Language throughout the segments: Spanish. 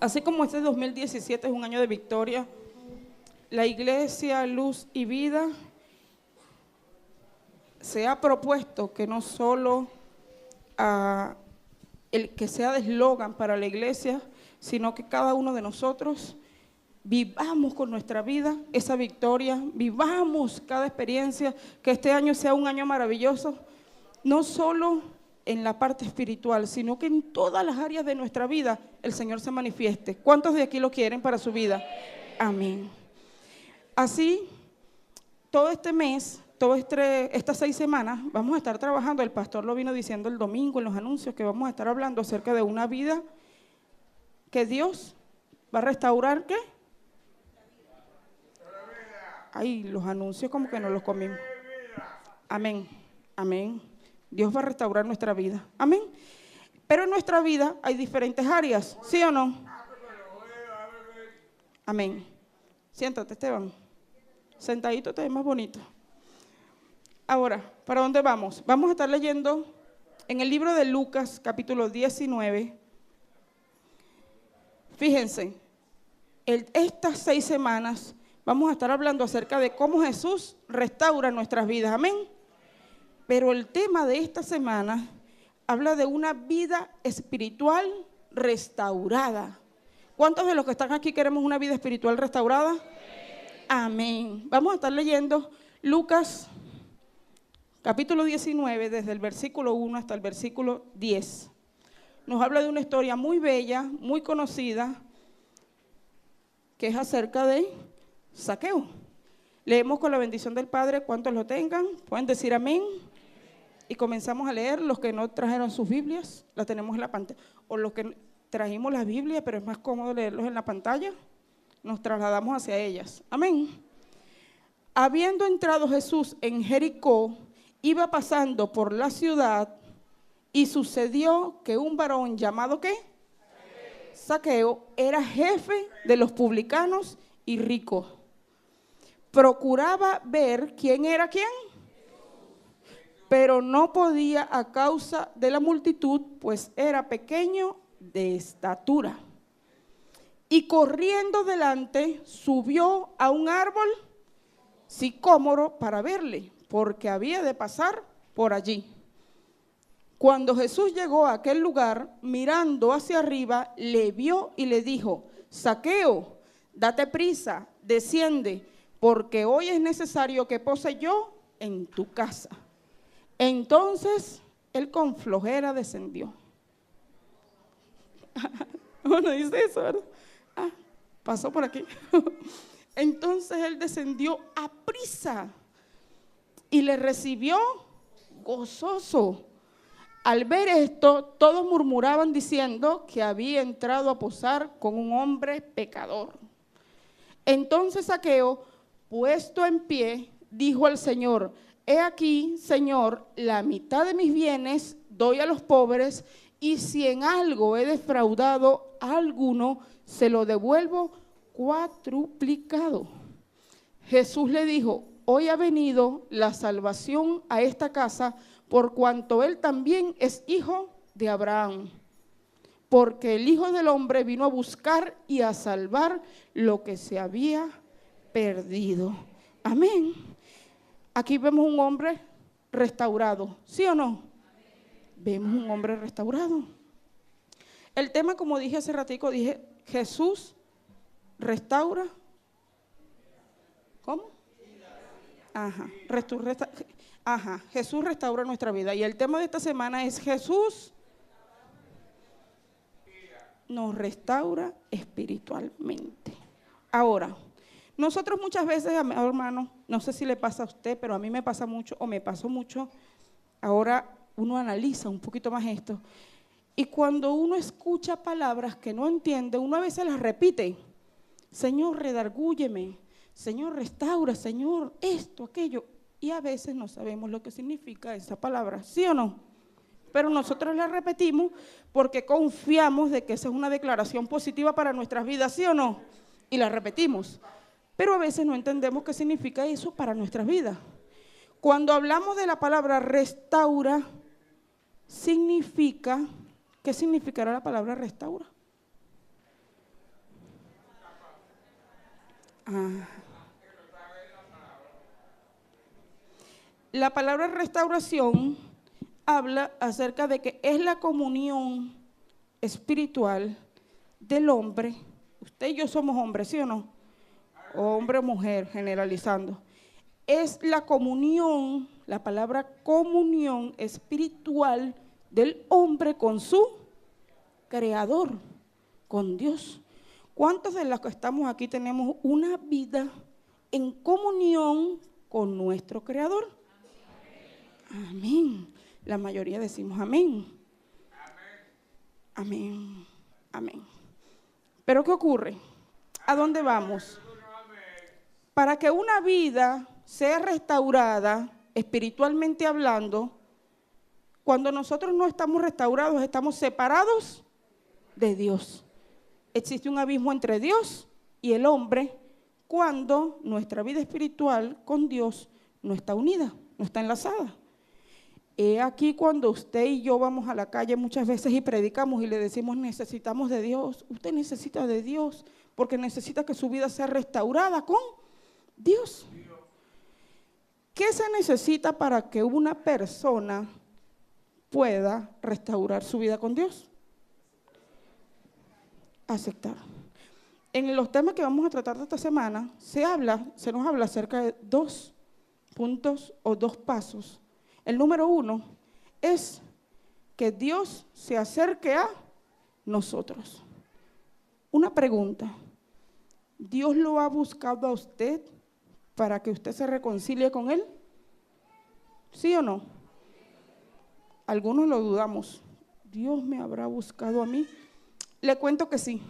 Así como este 2017 es un año de victoria, la Iglesia Luz y Vida se ha propuesto que no solo el que sea de eslogan para la iglesia, sino que cada uno de nosotros vivamos con nuestra vida esa victoria, vivamos cada experiencia, que este año sea un año maravilloso, no solo en la parte espiritual, sino que en todas las áreas de nuestra vida el Señor se manifieste. ¿Cuántos de aquí lo quieren para su vida? Amén. Así, todo este mes, estas 6 semanas, vamos a estar trabajando, el pastor lo vino diciendo el domingo en los anuncios, que vamos a estar hablando acerca de una vida que Dios va a restaurar, ¿qué? Ay, los anuncios como que no los comimos. Amén, amén. Dios va a restaurar nuestra vida, amén. Pero en nuestra vida hay diferentes áreas, ¿sí o no? Amén. Siéntate, Esteban. Sentadito te ves más bonito. Ahora, ¿para dónde vamos? Vamos a estar leyendo en el libro de Lucas, capítulo 19. Fíjense, estas 6 semanas vamos a estar hablando acerca de cómo Jesús restaura nuestras vidas, amén. Pero el tema de esta semana habla de una vida espiritual restaurada. ¿Cuántos de los que están aquí queremos una vida espiritual restaurada? Amén. Vamos a estar leyendo Lucas capítulo 19, desde el versículo 1 hasta el versículo 10. Nos habla de una historia muy bella, muy conocida, que es acerca de Zaqueo. Leemos con la bendición del Padre. ¿Cuántos lo tengan? Pueden decir amén. Y comenzamos a leer. Los que no trajeron sus Biblias, la tenemos en la pantalla. O los que trajimos las Biblias, pero es más cómodo leerlos en la pantalla, nos trasladamos hacia ellas. Amén. Habiendo entrado Jesús en Jericó, iba pasando por la ciudad, y sucedió que un varón llamado ¿qué? Zaqueo era jefe de los publicanos y rico. Procuraba ver quién era quién, pero no podía a causa de la multitud, pues era pequeño de estatura. Y corriendo delante, subió a un árbol sicómoro para verle, porque había de pasar por allí. Cuando Jesús llegó a aquel lugar, mirando hacia arriba, le vio y le dijo: Zaqueo, date prisa, desciende, porque hoy es necesario que pose yo en tu casa. Entonces él con flojera descendió. Bueno, dice eso, ¿verdad? Pasó por aquí. Entonces él descendió a prisa y le recibió gozoso. Al ver esto, todos murmuraban diciendo que había entrado a posar con un hombre pecador. Entonces Zaqueo, puesto en pie, dijo al Señor: He aquí, Señor, la mitad de mis bienes doy a los pobres, y si en algo he defraudado a alguno, se lo devuelvo cuadruplicado. Jesús le dijo: Hoy ha venido la salvación a esta casa, por cuanto él también es hijo de Abraham. Porque el Hijo del Hombre vino a buscar y a salvar lo que se había perdido. Amén. Aquí vemos un hombre restaurado, ¿sí o no? Vemos un hombre restaurado. El tema, como dije hace ratico, dije, Jesús restaura. ¿Cómo? Jesús restaura nuestra vida. Y el tema de esta semana es: Jesús nos restaura espiritualmente. Ahora, nosotros muchas veces, hermano, no sé si le pasa a usted, pero a mí me pasa mucho, o me pasó mucho. Ahora uno analiza un poquito más esto, y cuando uno escucha palabras que no entiende, uno a veces las repite: Señor, redargúyeme, Señor, restaura, Señor, esto, aquello. Y a veces no sabemos lo que significa esa palabra, ¿sí o no? Pero nosotros la repetimos porque confiamos de que esa es una declaración positiva para nuestras vidas, ¿sí o no? Y la repetimos. Pero a veces no entendemos qué significa eso para nuestras vidas. Cuando hablamos de la palabra restaura, significa, ¿qué significará la palabra restaura? Ah. La palabra restauración habla acerca de que es la comunión espiritual del hombre. Usted y yo somos hombres, ¿sí o no? O hombre o mujer, generalizando. Es la comunión, la palabra comunión espiritual del hombre con su creador, con Dios. ¿Cuántos de los que estamos aquí tenemos una vida en comunión con nuestro creador? Amén. La mayoría decimos amén. Amén. Amén. Pero ¿qué ocurre? ¿A dónde vamos? Para que una vida sea restaurada, espiritualmente hablando, cuando nosotros no estamos restaurados, estamos separados de Dios. Existe un abismo entre Dios y el hombre cuando nuestra vida espiritual con Dios no está unida, no está enlazada. He aquí cuando usted y yo vamos a la calle muchas veces y predicamos y le decimos necesitamos de Dios. Usted necesita de Dios porque necesita que su vida sea restaurada con Dios. ¿Qué se necesita para que una persona pueda restaurar su vida con Dios? Aceptar. En los temas que vamos a tratar de esta semana se nos habla acerca de 2 puntos o 2 pasos. El número 1 es que Dios se acerque a nosotros. Una pregunta, ¿Dios lo ha buscado a usted para que usted se reconcilie con Él? ¿Sí o no? Algunos lo dudamos. ¿Dios me habrá buscado a mí? Le cuento que sí,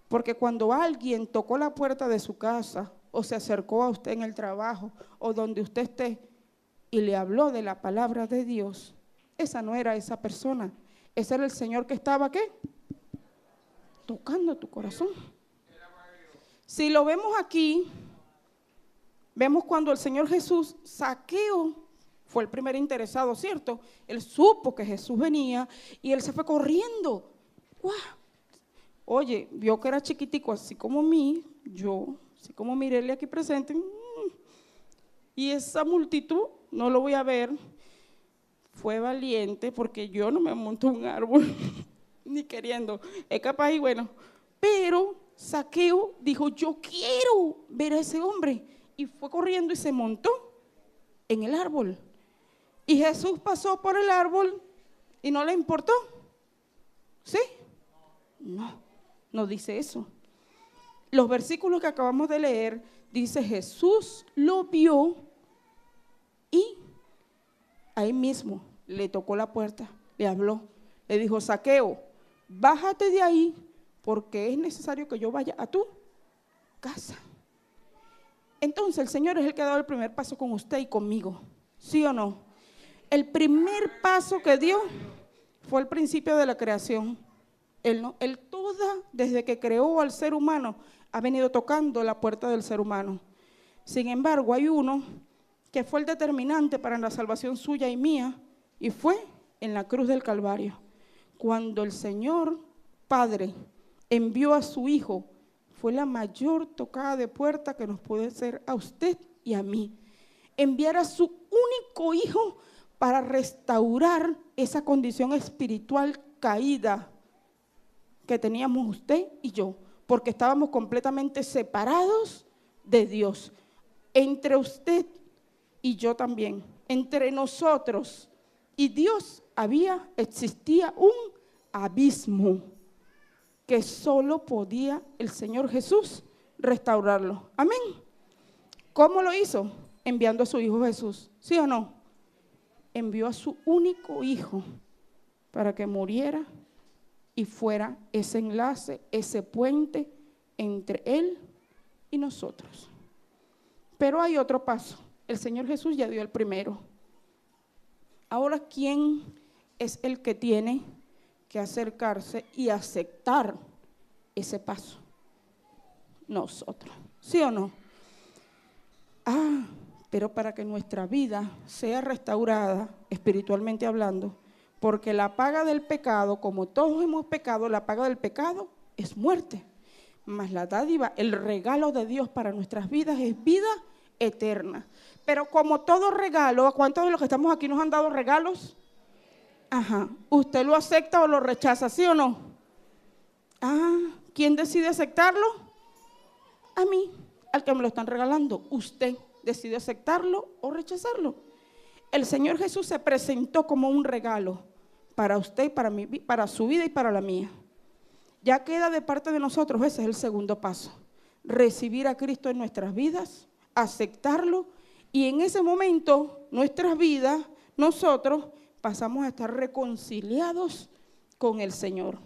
porque cuando alguien tocó la puerta de su casa o se acercó a usted en el trabajo o donde usted esté y le habló de la palabra de Dios, esa no era esa persona, ese era el Señor que estaba, ¿qué? Tocando tu corazón. Si lo vemos aquí, vemos cuando el Señor Jesús, Zaqueo, fue el primer interesado, ¿cierto? Él supo que Jesús venía y él se fue corriendo. ¡Guau! Oye, vio que era chiquitico, así como así como Mirelia aquí presente, y esa multitud, no lo voy a ver, fue valiente porque yo no me monto un árbol, ni queriendo, es capaz y bueno, pero Zaqueo dijo, yo quiero ver a ese hombre, y fue corriendo y se montó en el árbol, y Jesús pasó por el árbol y no le importó, ¿sí? No dice eso. Los versículos que acabamos de leer, dice Jesús lo vio y ahí mismo le tocó la puerta, le habló, le dijo, Zaqueo, bájate de ahí porque es necesario que yo vaya a tu casa. Entonces el Señor es el que ha dado el primer paso con usted y conmigo, ¿sí o no? El primer paso que dio fue el principio de la creación. Él desde que creó al ser humano, ha venido tocando la puerta del ser humano. Sin embargo, hay uno que fue el determinante para la salvación suya y mía, y fue en la cruz del Calvario. Cuando el Señor Padre envió a su Hijo, fue la mayor tocada de puerta que nos puede hacer a usted y a mí. Enviar a su único Hijo para restaurar esa condición espiritual caída que teníamos usted y yo, porque estábamos completamente separados de Dios. Entre usted y yo también, entre nosotros y Dios existía un abismo que solo podía el Señor Jesús restaurarlo. Amén. ¿Cómo lo hizo? Enviando a su Hijo Jesús, ¿sí o no? Envió a su único Hijo para que muriera y fuera ese enlace, ese puente entre Él y nosotros. Pero hay otro paso. El Señor Jesús ya dio el primero. Ahora, ¿quién es el que tiene que acercarse y aceptar ese paso? Nosotros, ¿sí o no? Pero para que nuestra vida sea restaurada, espiritualmente hablando, porque la paga del pecado, como todos hemos pecado, la paga del pecado es muerte. mas la dádiva, el regalo de Dios para nuestras vidas es vida eterna. Pero como todo regalo, ¿a cuántos de los que estamos aquí nos han dado regalos? Ajá. ¿Usted lo acepta o lo rechaza, sí o no? ¿Quién decide aceptarlo? A mí, al que me lo están regalando. Usted decide aceptarlo o rechazarlo. El Señor Jesús se presentó como un regalo para usted, para mí, para su vida y para la mía. Ya queda de parte de nosotros, ese es el segundo paso. Recibir a Cristo en nuestras vidas, aceptarlo, y en ese momento, nuestras vidas, nosotros pasamos a estar reconciliados con el Señor.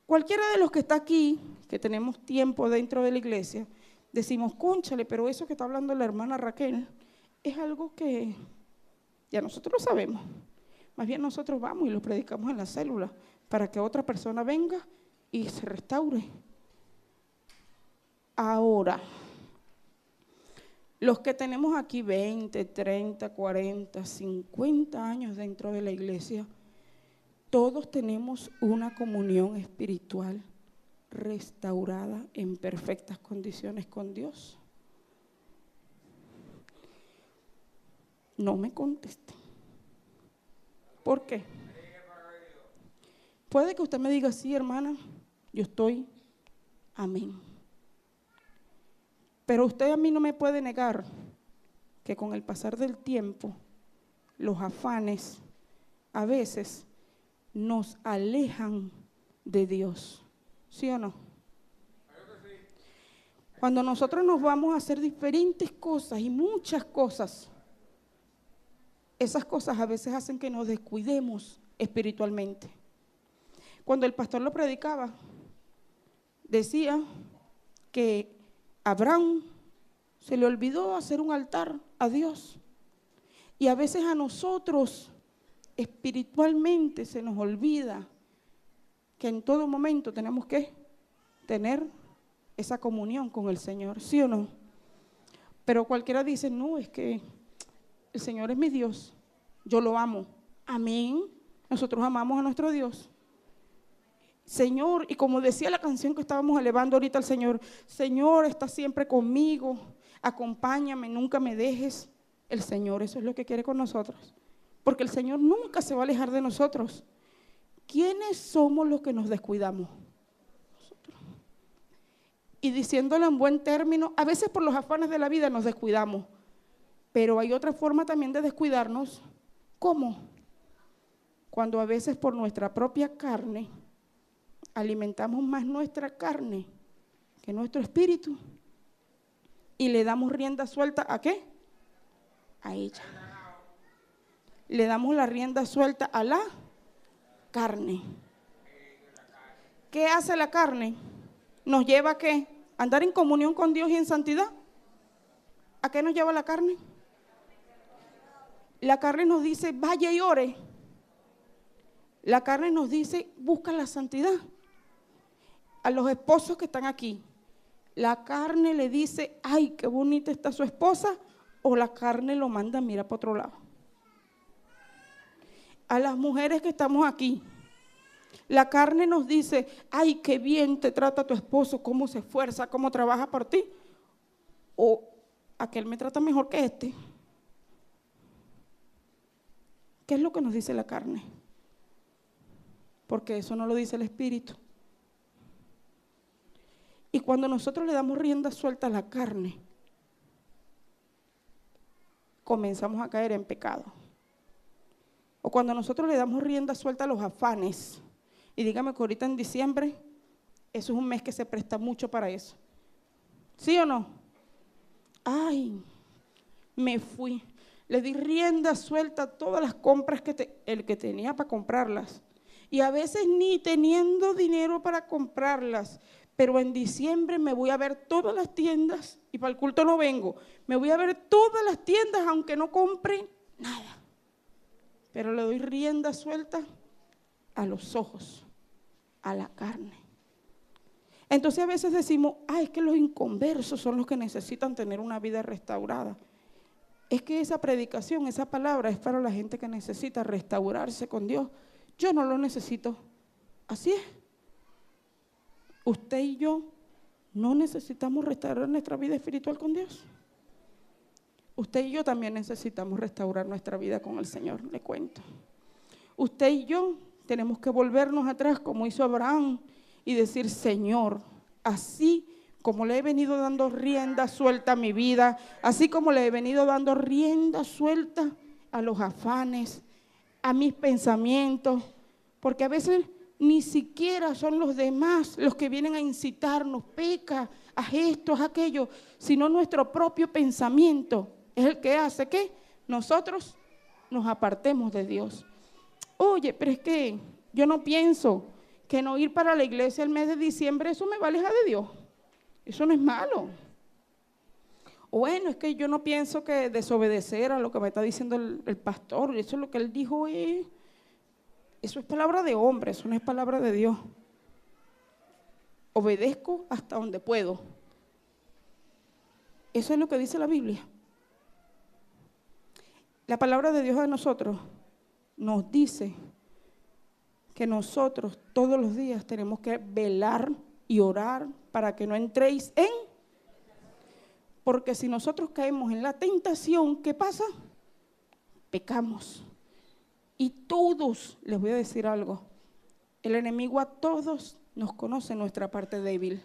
Cualquiera de los que está aquí, que tenemos tiempo dentro de la iglesia, decimos, cónchale, pero eso que está hablando la hermana Raquel es algo que ya nosotros lo sabemos. Más bien nosotros vamos y lo predicamos en la célula para que otra persona venga y se restaure. Ahora, los que tenemos aquí 20, 30, 40, 50 años dentro de la iglesia, todos tenemos una comunión espiritual restaurada en perfectas condiciones con Dios. No me conteste. ¿Por qué? Puede que usted me diga, sí, hermana, yo estoy, amén. Pero usted a mí no me puede negar que con el pasar del tiempo, los afanes a veces nos alejan de Dios. ¿Sí o no? Cuando nosotros nos vamos a hacer diferentes cosas y muchas cosas, esas cosas a veces hacen que nos descuidemos espiritualmente. Cuando el pastor lo predicaba, decía que Abraham se le olvidó hacer un altar a Dios. Y a veces a nosotros espiritualmente se nos olvida que en todo momento tenemos que tener esa comunión con el Señor, ¿sí o no? Pero cualquiera dice, no, es que el Señor es mi Dios, yo lo amo. Amén. Nosotros amamos a nuestro Dios. Señor, y como decía la canción que estábamos elevando ahorita al Señor, Señor, está siempre conmigo, acompáñame, nunca me dejes. El Señor, eso es lo que quiere con nosotros, porque el Señor nunca se va a alejar de nosotros. ¿Quiénes somos los que nos descuidamos? Nosotros. Y diciéndolo en buen término, a veces por los afanes de la vida nos descuidamos, pero hay otra forma también de descuidarnos. ¿Cómo? Cuando a veces por nuestra propia carne alimentamos más nuestra carne que nuestro espíritu y le damos rienda suelta ¿a qué? A ella. Le damos la rienda suelta a la carne. ¿Qué hace la carne? ¿Nos lleva a qué? ¿A andar en comunión con Dios y en santidad? ¿A qué nos lleva la carne? La carne nos dice, vaya y ore. La carne nos dice, busca la santidad. A los esposos que están aquí, la carne le dice, ay, qué bonita está su esposa, o la carne lo manda, mira para otro lado. A las mujeres que estamos aquí, la carne nos dice, ay, qué bien te trata tu esposo, cómo se esfuerza, cómo trabaja por ti, o aquel me trata mejor que este. ¿Qué es lo que nos dice la carne? Porque eso no lo dice el Espíritu. Y cuando nosotros le damos rienda suelta a la carne, comenzamos a caer en pecado. O cuando nosotros le damos rienda suelta a los afanes, y dígame que ahorita en diciembre, eso es un mes que se presta mucho para eso. ¿Sí o no? Ay, me fui. Le di rienda suelta a todas las compras el que tenía para comprarlas. Y a veces ni teniendo dinero para comprarlas, pero en diciembre me voy a ver todas las tiendas, y para el culto no vengo, me voy a ver todas las tiendas aunque no compre nada. Pero le doy rienda suelta a los ojos, a la carne. Entonces a veces decimos, es que los inconversos son los que necesitan tener una vida restaurada. Es que esa predicación, esa palabra es para la gente que necesita restaurarse con Dios. Yo no lo necesito. Así es. Usted y yo ¿no necesitamos restaurar nuestra vida espiritual con Dios? Usted y yo también necesitamos restaurar nuestra vida con el Señor, le cuento. Usted y yo tenemos que volvernos atrás como hizo Abraham y decir, Señor, así como le he venido dando rienda suelta a mi vida, así como le he venido dando rienda suelta a los afanes, a mis pensamientos, porque a veces ni siquiera son los demás los que vienen a incitarnos, peca, haz esto, haz aquello, sino nuestro propio pensamiento es el que hace que nosotros nos apartemos de Dios. Oye, pero es que yo no pienso que no ir para la iglesia el mes de diciembre, eso me va a alejar de Dios. Eso no es malo. O bueno, es que yo no pienso que desobedecer a lo que me está diciendo el pastor, eso es lo que él dijo, eso es palabra de hombre, eso no es palabra de Dios. Obedezco hasta donde puedo. Eso es lo que dice la Biblia. La palabra de Dios a nosotros nos dice que nosotros todos los días tenemos que velar y orar para que no entréis en... Porque si nosotros caemos en la tentación, ¿qué pasa? Pecamos. Y todos, les voy a decir algo, el enemigo a todos nos conoce nuestra parte débil.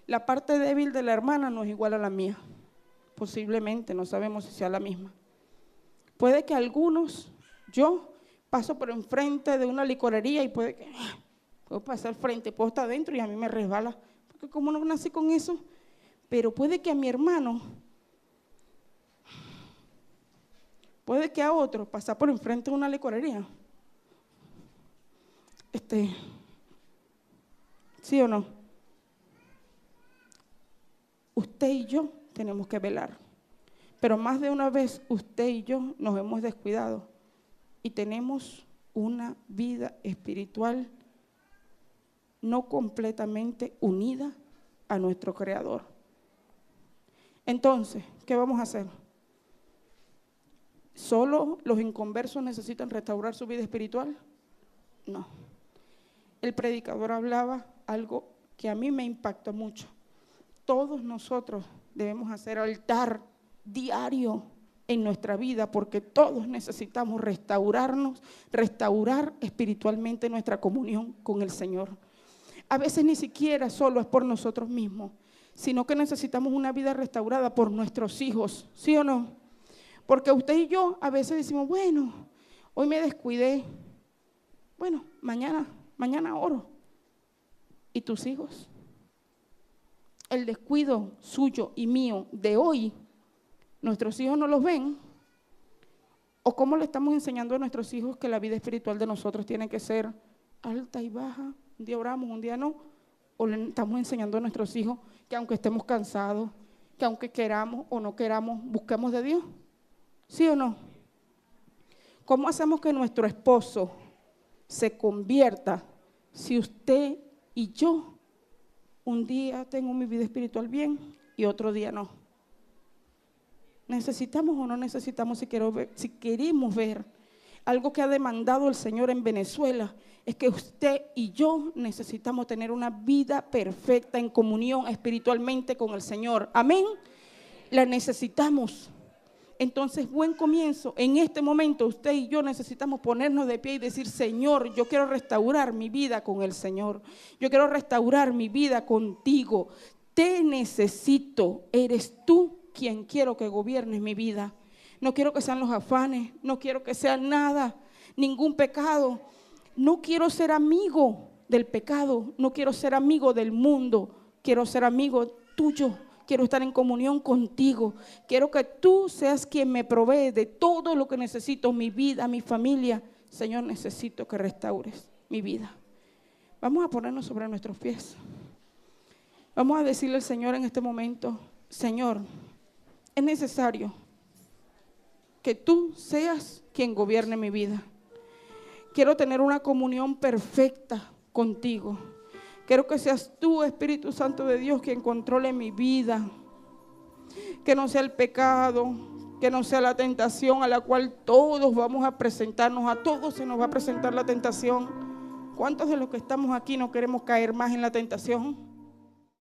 La parte débil de la hermana no es igual a la mía. Posiblemente, no sabemos si sea la misma. Puede que algunos, yo paso por enfrente de una licorería y puede que puedo pasar frente, puedo estar adentro y a mí me resbala, porque como no nací con eso, pero puede que a mi hermano, puede que a otro pasar por enfrente de una licorería. ¿Sí o no? Usted y yo tenemos que velar. Pero más de una vez usted y yo nos hemos descuidado y tenemos una vida espiritual no completamente unida a nuestro Creador. Entonces, ¿qué vamos a hacer? ¿Solo los inconversos necesitan restaurar su vida espiritual? No. El predicador hablaba algo que a mí me impactó mucho. Todos nosotros debemos hacer altar diario en nuestra vida porque todos necesitamos restaurarnos, restaurar espiritualmente nuestra comunión con el Señor. A veces ni siquiera solo es por nosotros mismos, sino que necesitamos una vida restaurada por nuestros hijos, ¿sí o no? Porque usted y yo a veces decimos, bueno, hoy me descuidé, bueno, mañana oro. ¿Y tus hijos? El descuido suyo y mío de hoy, ¿nuestros hijos no los ven? ¿O cómo le estamos enseñando a nuestros hijos que la vida espiritual de nosotros tiene que ser alta y baja? Un día oramos, un día no. ¿O le estamos enseñando a nuestros hijos que aunque estemos cansados, que aunque queramos o no queramos, busquemos de Dios? ¿Sí o no? ¿Cómo hacemos que nuestro esposo se convierta si usted y yo un día tengo mi vida espiritual bien y otro día no? ¿Necesitamos o no necesitamos, si queremos ver algo que ha demandado el Señor en Venezuela? Es que usted y yo necesitamos tener una vida perfecta en comunión espiritualmente con el Señor. Amén. La necesitamos. Entonces, buen comienzo. En este momento, usted y yo necesitamos ponernos de pie y decir, Señor, yo quiero restaurar mi vida con el Señor. Yo quiero restaurar mi vida contigo. Te necesito. Eres tú quien quiero que gobiernes mi vida. No quiero que sean los afanes. No quiero que sea nada, ningún pecado. No quiero ser amigo del pecado. No quiero ser amigo del mundo. Quiero ser amigo tuyo. Quiero estar en comunión contigo. Quiero que tú seas quien me provee de todo lo que necesito, mi vida, mi familia. Señor, necesito que restaures mi vida. Vamos a ponernos sobre nuestros pies. Vamos a decirle al Señor en este momento, Señor, es necesario que tú seas quien gobierne mi vida. Quiero tener una comunión perfecta contigo. Quiero que seas tú, Espíritu Santo de Dios, quien controle mi vida. Que no sea el pecado, que no sea la tentación a la cual todos vamos a presentarnos. A todos se nos va a presentar la tentación. ¿Cuántos de los que estamos aquí no queremos caer más en la tentación?